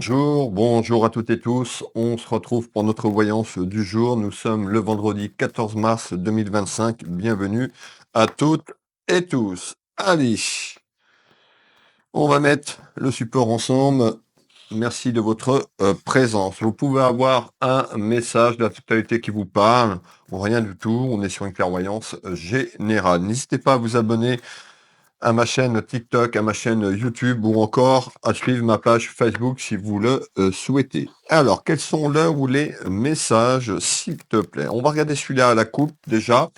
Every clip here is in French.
Bonjour, bonjour à toutes et tous. On se retrouve pour notre voyance du jour. Nous sommes le vendredi 14 mars 2025. Bienvenue à toutes et tous. Allez, on va mettre le support ensemble. Merci de votre présence. Vous pouvez avoir un message de la totalité qui vous parle ou rien du tout. On est sur une clairvoyance générale. N'hésitez pas à vous abonner à ma chaîne TikTok, à ma chaîne YouTube ou encore à suivre ma page Facebook si vous le souhaitez. Alors, quels sont l'heure ou les messages, s'il te plaît? On va regarder celui-là à la coupe déjà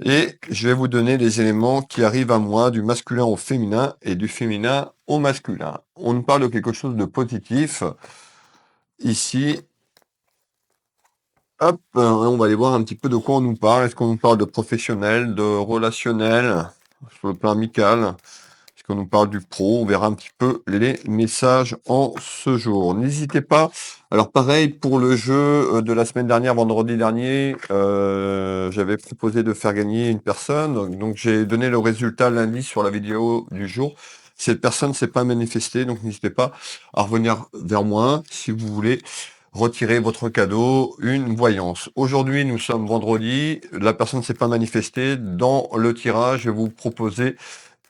et je vais vous donner les éléments qui arrivent à moi du masculin au féminin et du féminin au masculin. On nous parle de quelque chose de positif ici. Hop, on va aller voir un petit peu de quoi on nous parle. Est-ce qu'on nous parle de professionnel, de relationnel, sur le plan amical? Qu'on nous parle du pro, on verra un petit peu les messages en ce jour. N'hésitez pas. Alors pareil pour le jeu de la semaine dernière, vendredi dernier, j'avais proposé de faire gagner une personne. Donc j'ai donné le résultat lundi sur la vidéo du jour. Cette personne ne s'est pas manifestée, donc n'hésitez pas à revenir vers moi si vous voulez retirer votre cadeau, une voyance. Aujourd'hui, nous sommes vendredi, la personne ne s'est pas manifestée. Dans le tirage, je vais vous proposer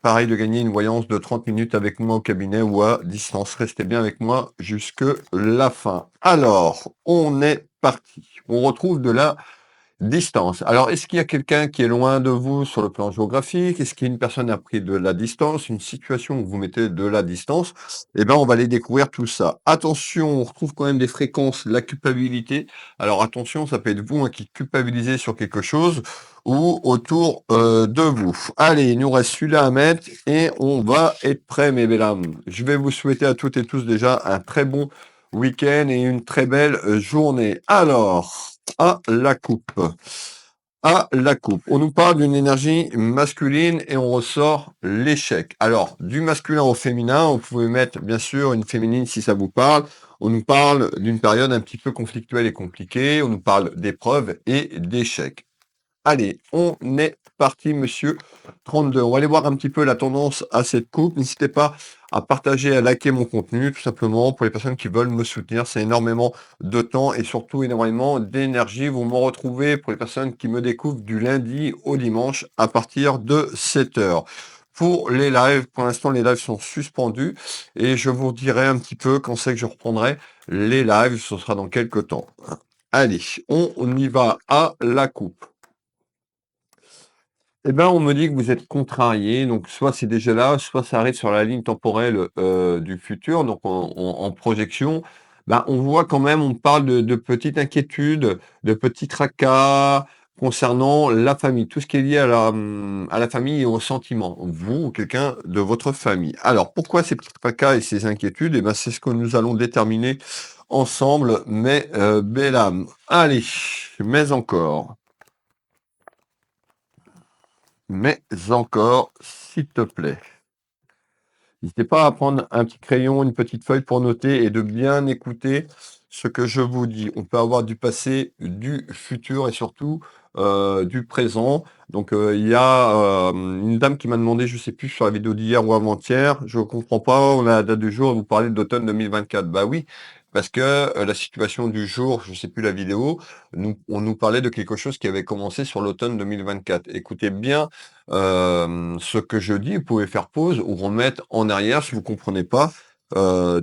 pareil de gagner une voyance de 30 minutes avec moi au cabinet ou à distance. Restez bien avec moi jusque la fin. Alors, on est parti. On retrouve de la distance. Alors, est-ce qu'il y a quelqu'un qui est loin de vous sur le plan géographique? Est-ce qu'il y a une personne a pris de la distance, une situation où vous mettez de la distance? Eh bien, on va aller découvrir tout ça. Attention, on retrouve quand même des fréquences, la culpabilité. Alors, attention, ça peut être vous qui culpabilisez sur quelque chose ou autour de vous. Allez, il nous reste celui-là à mettre et on va être prêts, mes belles âmes. Je vais vous souhaiter à toutes et tous déjà un très bon week-end et une très belle journée. Alors, à la coupe. À la coupe. On nous parle d'une énergie masculine et on ressort l'échec. Alors, du masculin au féminin, vous pouvez mettre bien sûr une féminine si ça vous parle. On nous parle d'une période un petit peu conflictuelle et compliquée. On nous parle d'épreuves et d'échecs. Allez, on est parti, monsieur 32. On va aller voir un petit peu la tendance à cette coupe. N'hésitez pas à partager, à liker mon contenu, tout simplement, pour les personnes qui veulent me soutenir. C'est énormément de temps et surtout énormément d'énergie. Vous me retrouvez pour les personnes qui me découvrent du lundi au dimanche à partir de 7 heures. Pour les lives, pour l'instant, les lives sont suspendus et je vous dirai un petit peu quand c'est que je reprendrai les lives. Ce sera dans quelques temps. Allez, on y va à la coupe. Eh ben, on me dit que vous êtes contrarié, donc soit c'est déjà là, soit ça arrive sur la ligne temporelle, du futur, donc en projection. Ben, on voit quand même, on parle de petites inquiétudes, de petits tracas concernant la famille, tout ce qui est lié à la famille et aux sentiments, vous ou quelqu'un de votre famille. Alors pourquoi ces petits tracas et ces inquiétudes? Eh ben, c'est ce que nous allons déterminer ensemble, mes, belles âmes. Allez, mais encore. Mais encore, s'il te plaît. N'hésitez pas à prendre un petit crayon, une petite feuille pour noter et de bien écouter ce que je vous dis. On peut avoir du passé, du futur et surtout du présent. Donc il y a une dame qui m'a demandé, je sais plus sur la vidéo d'hier ou avant-hier, je ne comprends pas, on a la date du jour et vous parlez d'automne 2024. Bah oui, parce que la situation du jour, je sais plus la vidéo, on nous parlait de quelque chose qui avait commencé sur l'automne 2024. Écoutez bien ce que je dis, vous pouvez faire pause ou remettre en arrière si vous comprenez pas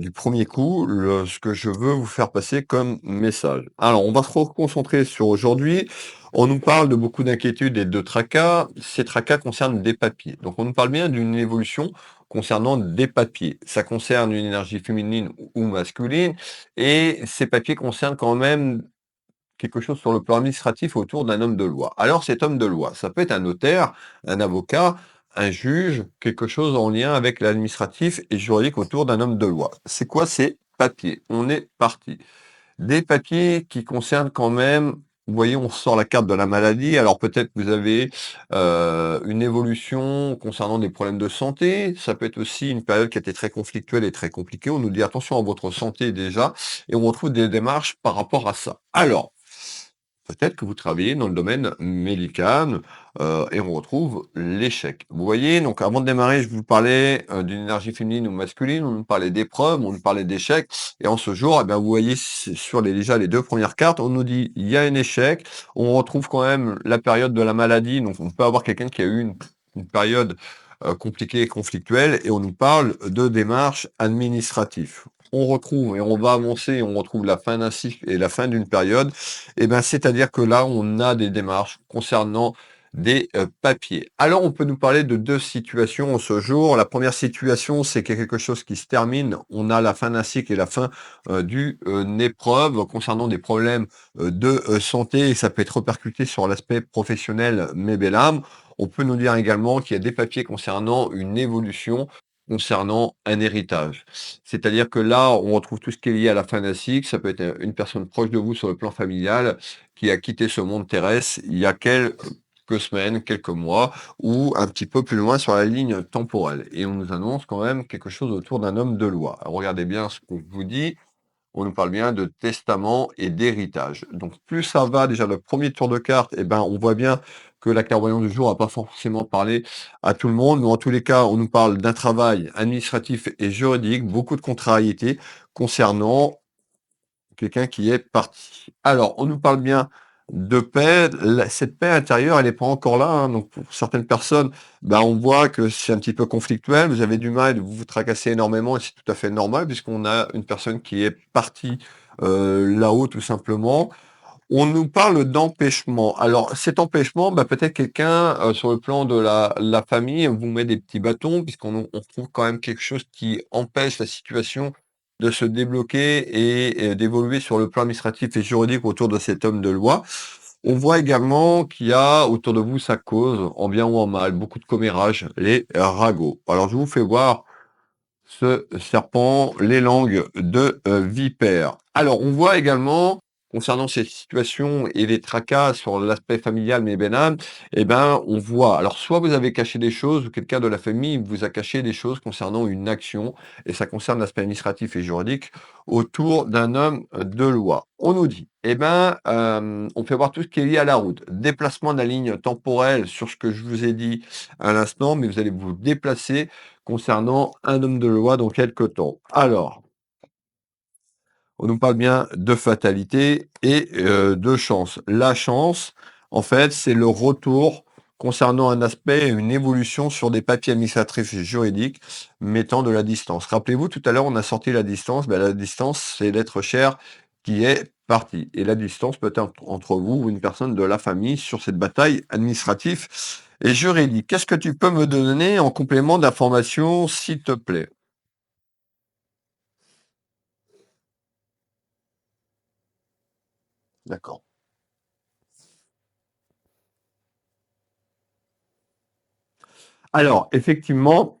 du premier coup ce que je veux vous faire passer comme message. Alors, on va se reconcentrer sur aujourd'hui. On nous parle de beaucoup d'inquiétudes et de tracas. Ces tracas concernent des papiers. Donc, on nous parle bien d'une évolution concernant des papiers. Ça concerne une énergie féminine ou masculine et ces papiers concernent quand même quelque chose sur le plan administratif autour d'un homme de loi. Alors cet homme de loi, ça peut être un notaire, un avocat, un juge, quelque chose en lien avec l'administratif et juridique autour d'un homme de loi. C'est quoi ces papiers? On est parti. Des papiers qui concernent quand même, vous voyez, on sort la carte de la maladie. Alors peut-être que vous avez une évolution concernant des problèmes de santé. Ça peut être aussi une période qui a été très conflictuelle et très compliquée. On nous dit attention à votre santé déjà et on retrouve des démarches par rapport à ça. Alors, Peut-être que vous travaillez dans le domaine médical, et on retrouve l'échec. Vous voyez? Donc avant de démarrer, je vous parlais, d'une énergie féminine ou masculine, on nous parlait d'épreuves, on nous parlait d'échecs et en ce jour, eh bien, vous voyez sur les déjà les 2 premières cartes, on nous dit: «Il y a un échec». On retrouve quand même la période de la maladie, donc on peut avoir quelqu'un qui a eu une période, compliquée et conflictuelle et on nous parle de démarches administratives. On retrouve et on va avancer, on retrouve la fin d'un cycle et la fin d'une période et ben, c'est-à-dire que là, on a des démarches concernant des, papiers. Alors, on peut nous parler de 2 situations en ce jour. La première situation, c'est qu'il y a quelque chose qui se termine. On a la fin d'un cycle et la fin, d'une épreuve concernant des problèmes, de, santé et ça peut être répercuté sur l'aspect professionnel, mais bel âme. On peut nous dire également qu'il y a des papiers concernant une évolution, concernant un héritage. C'est-à-dire que là, on retrouve tout ce qui est lié à la fin d'un cycle. Ça peut être, une personne proche de vous sur le plan familial qui a quitté ce monde terrestre il y a quelques semaines, quelques mois ou un petit peu plus loin sur la ligne temporelle et on nous annonce quand même quelque chose autour d'un homme de loi. Alors regardez bien ce que je vous dis, on nous parle bien de testament et d'héritage. Donc plus ça va, déjà le premier tour de carte, eh ben, on voit bien que la clairvoyance du jour n'a pas forcément parlé à tout le monde, mais en tous les cas, on nous parle d'un travail administratif et juridique, beaucoup de contrariétés concernant quelqu'un qui est parti. Alors, on nous parle bien de paix. Cette paix intérieure, elle n'est pas encore là, hein. Donc, pour certaines personnes, ben, on voit que c'est un petit peu conflictuel. Vous avez du mal, vous vous tracassez énormément et c'est tout à fait normal puisqu'on a une personne qui est partie là-haut tout simplement. On nous parle d'empêchement. Alors, cet empêchement, bah, peut-être quelqu'un, sur le plan de la famille vous met des petits bâtons puisqu'on trouve quand même quelque chose qui empêche la situation de se débloquer et d'évoluer sur le plan administratif et juridique autour de cet homme de loi. On voit également qu'il y a autour de vous, ça cause, en bien ou en mal, beaucoup de commérages, les ragots. Alors, je vous fais voir ce serpent, les langues de vipère. Alors, on voit également, concernant ces situations et les tracas sur l'aspect familial mais bénin, eh ben, on voit, alors soit vous avez caché des choses, ou quelqu'un de la famille vous a caché des choses concernant une action, et ça concerne l'aspect administratif et juridique, autour d'un homme de loi. On nous dit, eh ben, on fait voir tout ce qui est lié à la route, déplacement de la ligne temporelle sur ce que je vous ai dit à l'instant, mais vous allez vous déplacer concernant un homme de loi dans quelque temps. Alors, on nous parle bien de fatalité et de chance. La chance, en fait, c'est le retour concernant un aspect, une évolution sur des papiers administratifs et juridiques mettant de la distance. Rappelez-vous, tout à l'heure, on a sorti la distance. Ben, la distance, c'est l'être cher qui est parti. Et la distance peut être entre vous ou une personne de la famille sur cette bataille administrative et juridique. Qu'est-ce que tu peux me donner en complément d'information, s'il te plaît? D'accord. Alors, effectivement,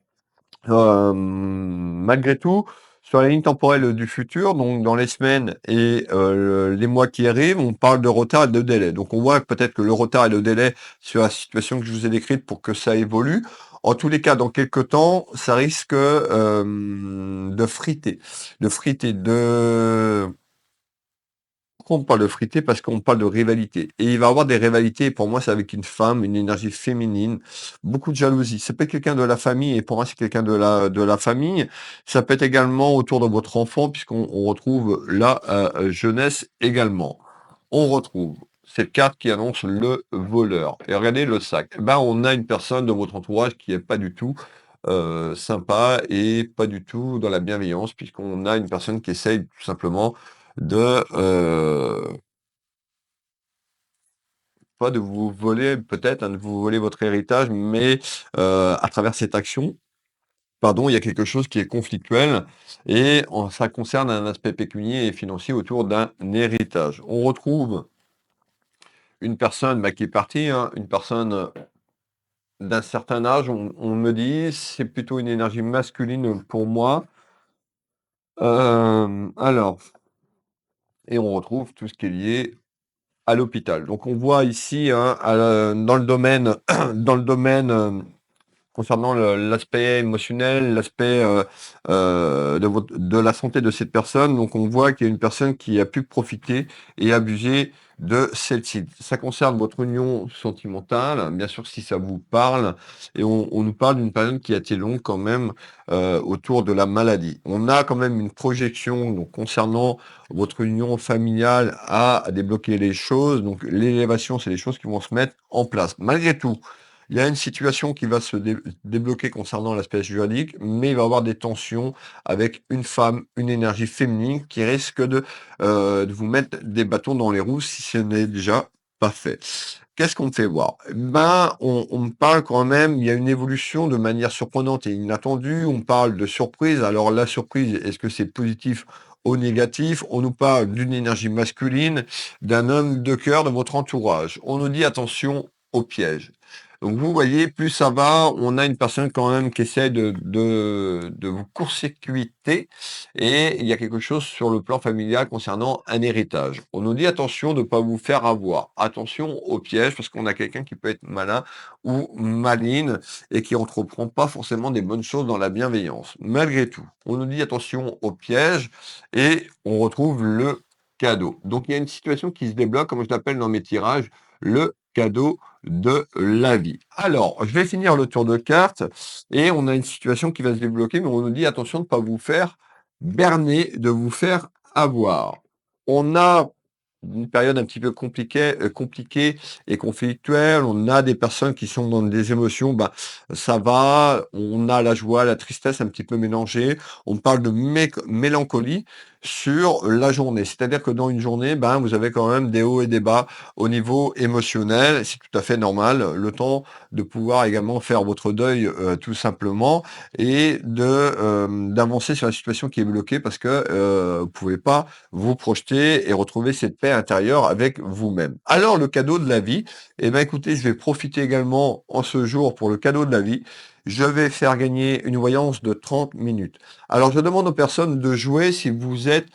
malgré tout, sur la ligne temporelle du futur, donc dans les semaines et les mois qui arrivent, on parle de retard et de délai. Donc on voit peut-être que le retard et le délai sur la situation que je vous ai décrite pour que ça évolue. En tous les cas, dans quelques temps, ça risque, de friter. De friter, de pourquoi on parle de frité? Parce qu'on parle de rivalité et il va y avoir des rivalités, pour moi, c'est avec une femme, une énergie féminine, beaucoup de jalousie. Ça peut être quelqu'un de la famille et pour moi, c'est quelqu'un de la famille. Ça peut être également autour de votre enfant puisqu'on retrouve la, jeunesse également. On retrouve cette carte qui annonce le voleur et regardez le sac. Ben, on a une personne de votre entourage qui est pas du tout, sympa et pas du tout dans la bienveillance puisqu'on a une personne qui essaye tout simplement de, pas de vous voler peut-être, hein, de vous voler votre héritage, mais, à travers cette action, pardon, il y a quelque chose qui est conflictuel et ça concerne un aspect pécunier et financier autour d'un héritage. On retrouve une personne, bah, qui est partie, hein, une personne, d'un certain âge, on me dit, c'est plutôt une énergie masculine pour moi. Alors et on retrouve tout ce qui est lié à l'hôpital. Donc on voit ici, hein, dans le domaine dans le domaine, concernant l'aspect émotionnel, l'aspect de la santé de cette personne. Donc on voit qu'il y a une personne qui a pu profiter et abuser de celle-ci. Ça concerne votre union sentimentale, bien sûr si ça vous parle, et on nous parle d'une période qui a été longue quand même autour de la maladie. On a quand même une projection donc, concernant votre union familiale à débloquer les choses. Donc l'élévation, c'est des choses qui vont se mettre en place. Malgré tout, il y a une situation qui va se débloquer concernant l'aspect juridique, mais il va y avoir des tensions avec une femme, une énergie féminine qui risque de vous mettre des bâtons dans les roues si ce n'est déjà pas fait. Qu'est-ce qu'on me fait voir? Ben, on me parle quand même, il y a une évolution de manière surprenante et inattendue. On parle de surprise. Alors la surprise, est-ce que c'est positif ou négatif? On nous parle d'une énergie masculine, d'un homme de cœur de votre entourage. On nous dit attention au piège. Donc vous voyez, plus ça va, on a une personne quand même qui essaie de vous court-circuiter et il y a quelque chose sur le plan familial concernant un héritage. On nous dit attention de ne pas vous faire avoir. Attention au piège parce qu'on a quelqu'un qui peut être malin ou maligne et qui entreprend pas forcément des bonnes choses dans la bienveillance. Malgré tout, on nous dit attention au piège et on retrouve le cadeau. Donc il y a une situation qui se débloque, comme je l'appelle dans mes tirages, le cadeau de la vie. Alors, je vais finir le tour de cartes et on a une situation qui va se débloquer, mais on nous dit attention de ne pas vous faire berner, de vous faire avoir. On a une période un petit peu compliquée et conflictuelle. On a des personnes qui sont dans des émotions, bah, ça va. On a la joie, la tristesse un petit peu mélangée. On parle de mélancolie sur la journée. C'est-à-dire que dans une journée, ben, vous avez quand même des hauts et des bas au niveau émotionnel. C'est tout à fait normal. Le temps de pouvoir également faire votre deuil, tout simplement, et d'avancer sur la situation qui est bloquée parce que vous pouvez pas vous projeter et retrouver cette paix intérieure avec vous-même. Alors le cadeau de la vie, eh ben écoutez, je vais profiter également en ce jour pour le cadeau de la vie. Je vais faire gagner une voyance de 30 minutes. Alors je demande aux personnes de jouer si vous êtes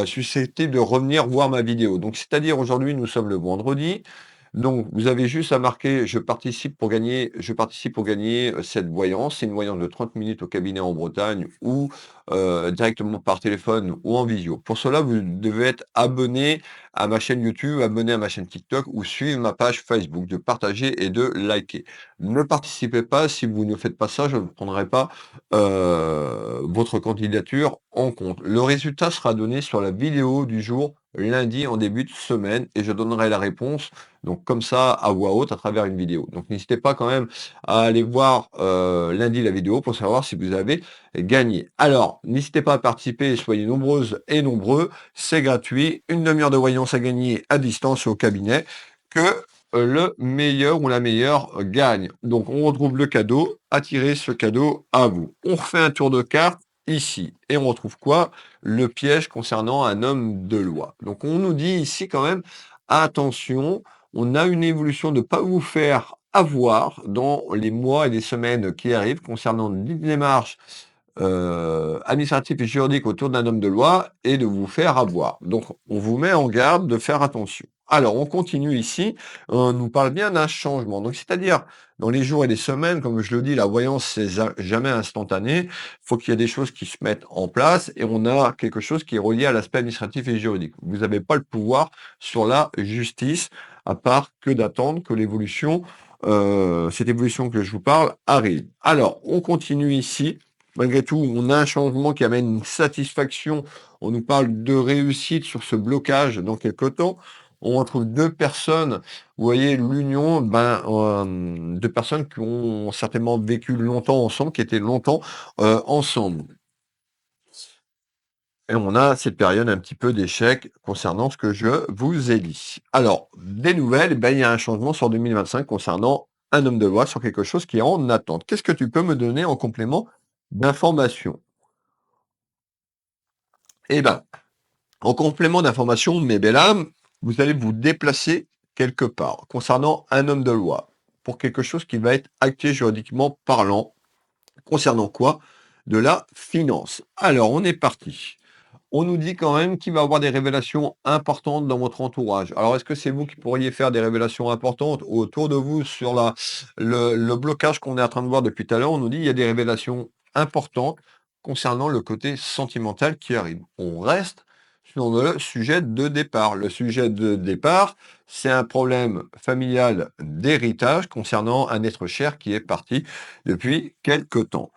susceptible de revenir voir ma vidéo. Donc c'est-à-dire aujourd'hui nous sommes le vendredi. Donc, vous avez juste à marquer je participe pour gagner cette voyance. C'est une voyance de 30 minutes au cabinet en Bretagne ou directement par téléphone ou en visio. Pour cela, vous devez être abonné à ma chaîne YouTube, abonné à ma chaîne TikTok ou suivre ma page Facebook, de partager et de liker. Ne participez pas si vous ne faites pas ça, je ne prendrai pas votre candidature en compte. Le résultat sera donné sur la vidéo du jour lundi en début de semaine et je donnerai la réponse donc comme ça à voix haute à travers une vidéo. Donc n'hésitez pas quand même à aller voir lundi la vidéo pour savoir si vous avez gagné. Alors n'hésitez pas à participer, soyez nombreuses et nombreux, c'est gratuit, une demi-heure de voyance à gagner à distance au cabinet, que le meilleur ou la meilleure gagne. Donc on retrouve le cadeau, attirez ce cadeau à vous. On refait un tour de carte ici et on retrouve quoi? Le piège concernant un homme de loi. Donc on nous dit ici quand même attention, on a une évolution de ne pas vous faire avoir dans les mois et les semaines qui arrivent concernant des démarches administratives et juridiques autour d'un homme de loi et de vous faire avoir. Donc, on vous met en garde de faire attention. Alors, on continue ici. On nous parle bien d'un changement. Donc, c'est-à-dire, dans les jours et les semaines, comme je le dis, la voyance, c'est jamais instantané. Il faut qu'il y ait des choses qui se mettent en place et on a quelque chose qui est relié à l'aspect administratif et juridique. Vous n'avez pas le pouvoir sur la justice à part que d'attendre que cette évolution que je vous parle arrive. Alors, on continue ici. Malgré tout, on a un changement qui amène une satisfaction. On nous parle de réussite sur ce blocage dans quelque temps. On retrouve deux personnes, vous voyez, l'union, deux personnes qui ont certainement vécu longtemps ensemble, qui étaient longtemps ensemble. Et on a cette période un petit peu d'échec concernant ce que je vous ai dit. Alors, des nouvelles, eh ben, il y a un changement sur 2025 concernant un homme de loi, sur quelque chose qui est en attente. Qu'est-ce que tu peux me donner en complément d'information? Eh ben, en complément d'information, mes belles âmes, vous allez vous déplacer quelque part concernant un homme de loi pour quelque chose qui va être acté juridiquement parlant. Concernant quoi? De la finance. Alors, on est parti. On nous dit quand même qu'il va y avoir des révélations importantes dans votre entourage. Alors, est-ce que c'est vous qui pourriez faire des révélations importantes autour de vous sur le blocage qu'on est en train de voir depuis tout à l'heure? On nous dit il y a des révélations importantes concernant le côté sentimental qui arrive. On reste sur le sujet de départ. Le sujet de départ, c'est un problème familial d'héritage concernant un être cher qui est parti depuis quelque temps.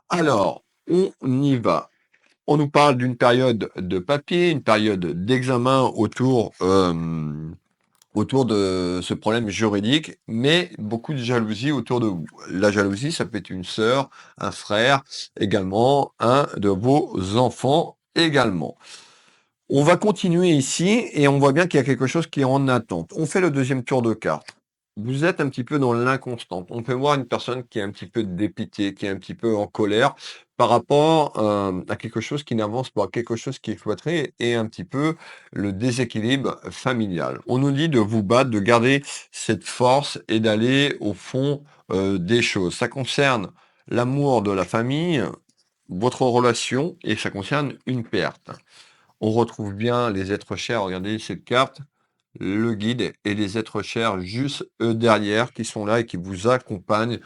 Alors, on y va. On nous parle d'une période de papier, une période d'examen autour de ce problème juridique, mais beaucoup de jalousie autour de vous. La jalousie, ça peut être une sœur, un frère, également un de vos enfants également. On va continuer ici et on voit bien qu'il y a quelque chose qui est en attente. On fait le deuxième tour de cartes. Vous êtes un petit peu dans l'inconstante. On peut voir une personne qui est un petit peu dépitée, qui est un petit peu en colère par rapport à quelque chose qui n'avance pas, quelque chose qui est cloîtré et un petit peu le déséquilibre familial. On nous dit de vous battre, de garder cette force et d'aller au fond des choses. Ça concerne l'amour de la famille, votre relation et ça concerne une perte. On retrouve bien les êtres chers, regardez cette carte, le guide et les êtres chers juste derrière qui sont là et qui vous accompagnent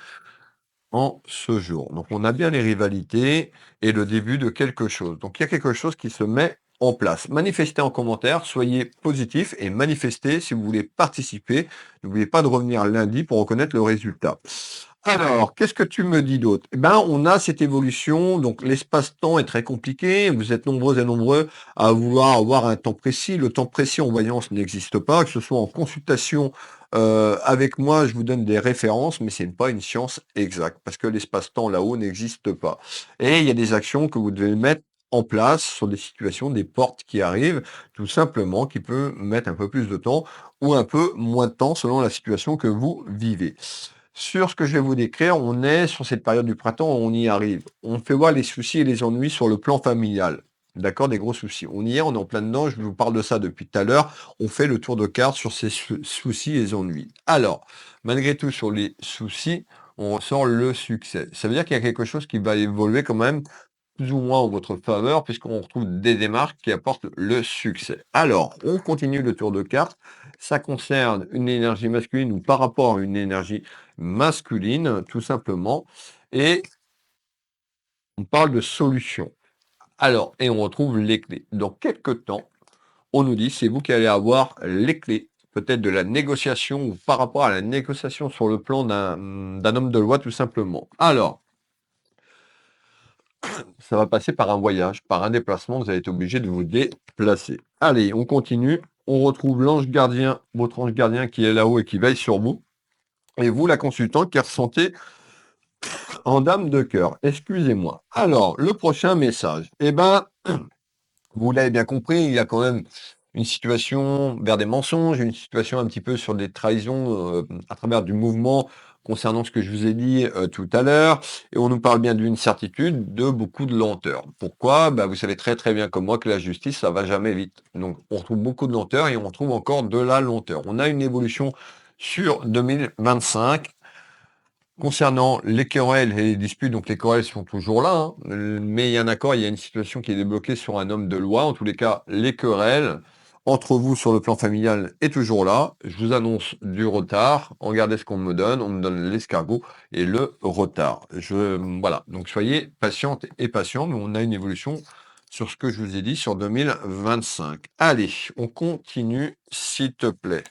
en ce jour. Donc on a bien les rivalités et le début de quelque chose. Donc il y a quelque chose qui se met en place. Manifestez en commentaire, soyez positif et manifestez si vous voulez participer. N'oubliez pas de revenir lundi pour reconnaître le résultat. Alors, qu'est-ce que tu me dis d'autre? Eh ben, on a cette évolution, donc l'espace-temps est très compliqué, vous êtes nombreux et nombreux à vouloir avoir un temps précis. Le temps précis en voyance n'existe pas, que ce soit en consultation avec moi, je vous donne des références, mais c'est pas une science exacte, parce que l'espace-temps là-haut n'existe pas. Et il y a des actions que vous devez mettre en place sur des situations, des portes qui arrivent, tout simplement, qui peut mettre un peu plus de temps ou un peu moins de temps selon la situation que vous vivez. Sur ce que je vais vous décrire, on est sur cette période du printemps, on y arrive. On fait voir les soucis et les ennuis sur le plan familial. D'accord, des gros soucis. On y est, on est en plein dedans, je vous parle de ça depuis tout à l'heure. On fait le tour de carte sur ces soucis et ennuis. Alors, malgré tout, sur les soucis, on ressort le succès. Ça veut dire qu'il y a quelque chose qui va évoluer quand même plus ou moins en votre faveur, puisqu'on retrouve des démarques qui apportent le succès. Alors, on continue le tour de carte. Ça concerne une énergie masculine ou par rapport à une énergie masculine, tout simplement. Et on parle de solution. Alors, et on retrouve les clés. Dans quelques temps, on nous dit, c'est vous qui allez avoir les clés, peut-être de la négociation ou par rapport à la négociation sur le plan d'un homme de loi, tout simplement. Alors, ça va passer par un voyage, par un déplacement, vous allez être obligé de vous déplacer. Allez, on continue. On retrouve l'ange gardien, votre ange gardien qui est là-haut et qui veille sur vous. Et vous, la consultante, qui ressentez en dame de cœur. Excusez-moi. Alors, le prochain message. Eh ben, vous l'avez bien compris, il y a quand même une situation vers des mensonges, une situation un petit peu sur des trahisons à travers du mouvement concernant ce que je vous ai dit tout à l'heure. Et on nous parle bien d'une certitude, de beaucoup de lenteur. Pourquoi? Bah, vous savez très très bien comme moi que la justice, ça va jamais vite. Donc on retrouve beaucoup de lenteur et on retrouve encore de la lenteur. On a une évolution sur 2025. Concernant les querelles et les disputes, donc les querelles sont toujours là, hein, mais il y a un accord, il y a une situation qui est débloquée sur un homme de loi. En tous les cas, les querelles entre vous sur le plan familial est toujours là. Je vous annonce du retard. Regardez ce qu'on me donne l'escargot et le retard. Voilà, donc soyez patiente et patient, mais on a une évolution sur ce que je vous ai dit sur 2025. Allez, on continue, s'il te plaît.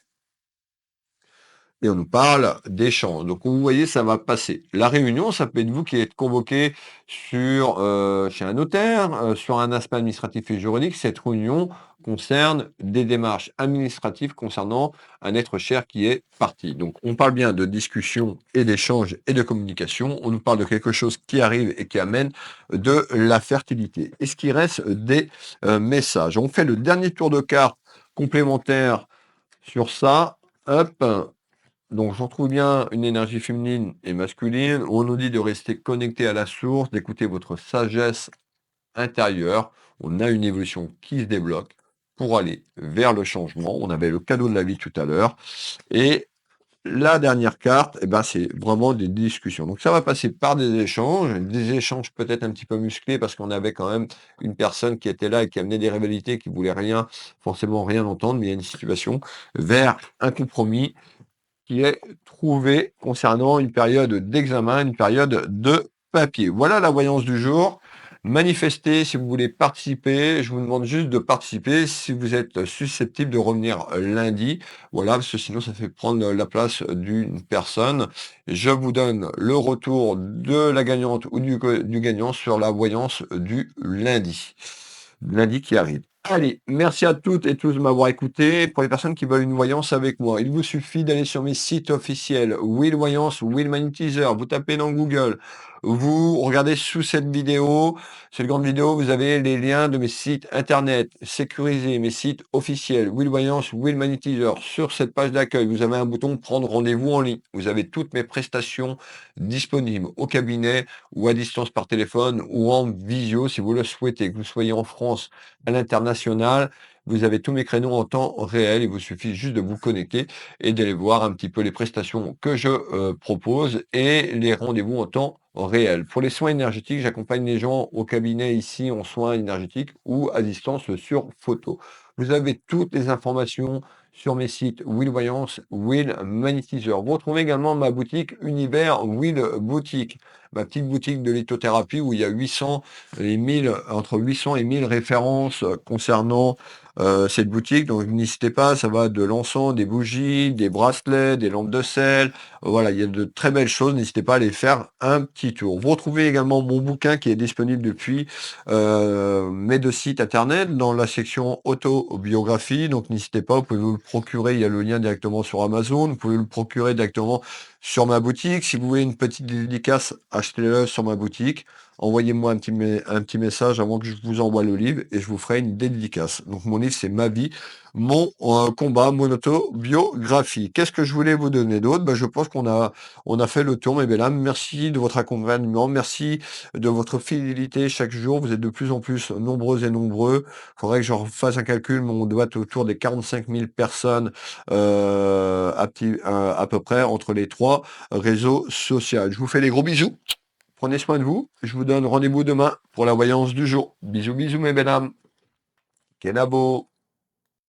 Et on nous parle d'échanges. Donc vous voyez, ça va passer. La réunion, ça peut être vous qui êtes convoqué chez un notaire, sur un aspect administratif et juridique. Cette réunion concerne des démarches administratives concernant un être cher qui est parti. Donc on parle bien de discussion et d'échange et de communication. On nous parle de quelque chose qui arrive et qui amène de la fertilité. Est-ce qu'il reste des messages? On fait le dernier tour de carte complémentaire sur ça. Hop. Donc, j'en trouve bien une énergie féminine et masculine. On nous dit de rester connecté à la source, d'écouter votre sagesse intérieure. On a une évolution qui se débloque pour aller vers le changement. On avait le cadeau de la vie tout à l'heure. Et La dernière carte, eh ben, c'est vraiment des discussions. Donc ça va passer par des échanges peut-être un petit peu musclés parce qu'on avait quand même une personne qui était là et qui amenait des rivalités, qui voulait rien, forcément rien entendre, mais il y a une situation vers un compromis qui est trouvé concernant une période d'examen, une période de papier. Voilà la voyance du jour. Manifestez si vous voulez participer. Je vous demande juste de participer si vous êtes susceptible de revenir lundi. Voilà, parce que sinon ça fait prendre la place d'une personne. Je vous donne le retour de la gagnante ou du gagnant sur la voyance du lundi. Lundi qui arrive. Allez, merci à toutes et tous de m'avoir écouté. Pour les personnes qui veulent une voyance avec moi, il vous suffit d'aller sur mes sites officiels, Will Voyance, Will Magnétiseur. Vous tapez dans Google, vous regardez sous cette vidéo, cette grande vidéo, vous avez les liens de mes sites internet sécurisés, mes sites officiels, Will Voyance, Will Magnétiseur. Sur cette page d'accueil, vous avez un bouton prendre rendez-vous en ligne. Vous avez toutes mes prestations disponibles au cabinet ou à distance par téléphone ou en visio si vous le souhaitez, que vous soyez en France, à l'international. Vous avez tous mes créneaux en temps réel. Il vous suffit juste de vous connecter et d'aller voir un petit peu les prestations que je propose et les rendez-vous en temps réel. Pour les soins énergétiques, j'accompagne les gens au cabinet ici en soins énergétiques ou à distance sur photo. Vous avez toutes les informations sur mes sites Will Voyance, Will Magnétiseur. Vous retrouvez également ma boutique Univers Will Boutique, ma petite boutique de lithothérapie où il y a 800 et 1000, entre 800 et 1000 références concernant cette boutique. Donc n'hésitez pas, ça va de l'encens, des bougies, des bracelets, des lampes de sel. Voilà, il y a de très belles choses. N'hésitez pas à aller faire un petit tour. Vous retrouvez également mon bouquin qui est disponible depuis mes deux sites internet dans la section autobiographie. Donc n'hésitez pas, vous pouvez vous le procurer. Il y a le lien directement sur Amazon. Vous pouvez le procurer directement sur ma boutique. Si vous voulez une petite dédicace, achetez-le sur ma boutique. Envoyez-moi un petit message avant que je vous envoie le livre et je vous ferai une dédicace. Donc mon livre, c'est ma vie, mon combat, mon autobiographie. Qu'est-ce que je voulais vous donner d'autre? Je pense on a fait le tour, mes belles âmes. Merci de votre accompagnement. Merci de votre fidélité chaque jour. Vous êtes de plus en plus nombreux et nombreux. Il faudrait que je fasse un calcul, mais on doit être autour des 45 000 personnes à peu près entre les trois réseaux sociaux. Je vous fais des gros bisous. Prenez soin de vous. Je vous donne rendez-vous demain pour la voyance du jour. Bisous, bisous, mes belles âmes. Kenavo.